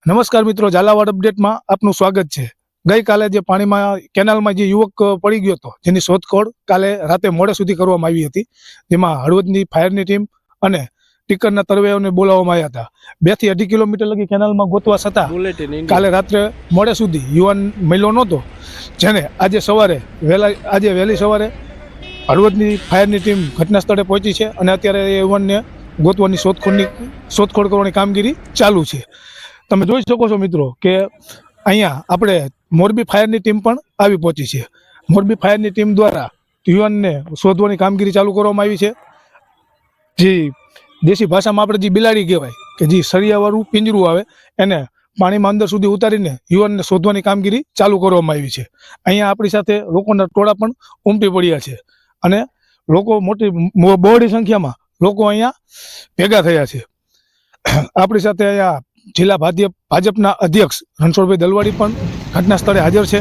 નમસ્કાર મિત્રો, ઝાલાવાડ અપડેટમાં આપનું સ્વાગત છે। ગઈકાલે જે પાણીમાં કેનાલમાં જે યુવક પડી ગયો હતો, જેની શોધખોળ કાલે રાતે મોડે સુધી કરવામાં આવી હતી, જેમાં હળવદની ફાયરની ટીમ અને ટીકરના તરવૈયાઓને બોલાવવામાં આવ્યા હતા। 2 થી 2.5 કિલોમીટર લગી કેનાલમાં ગોતવા છતાં કાલે રાત્રે મોડે સુધી યુવાન મળ્યો નહોતો, જેને આજે વહેલી સવારે હળવદની ફાયરની ટીમ ઘટના સ્થળે પહોંચી છે અને અત્યારે એ યુવાનને ગોતવાની શોધખોળ કરવાની કામગીરી ચાલુ છે। તમે જોઈ શકો છો મિત્રો કે અહીંયા આપણે મોરબી ફાયરની ટીમ પણ આવી પહોંચી છે। મોરબી ફાયરની ટીમ દ્વારા યુવાનને શોધવાની કામગીરી ચાલુ કરવામાં આવી છે। જે દેશી ભાષામાં આપણે જે બિલાડી કહેવાય કે જે સળિયાવાળું પિંજરું આવે, એને પાણીમાં અંદર સુધી ઉતારીને યુવાનને શોધવાની કામગીરી ચાલુ કરવામાં આવી છે। અહીંયા આપણી સાથે લોકોના ટોળા પણ ઉમટી પડ્યા છે અને લોકો બહોળી સંખ્યામાં લોકો અહીંયા ભેગા થયા છે। આપણી સાથે અહીંયા જિલ્લા ભાજપના અધ્યક્ષ રણછોડભાઈ દલવાડી પણ ઘટના સ્થળે હાજર છે।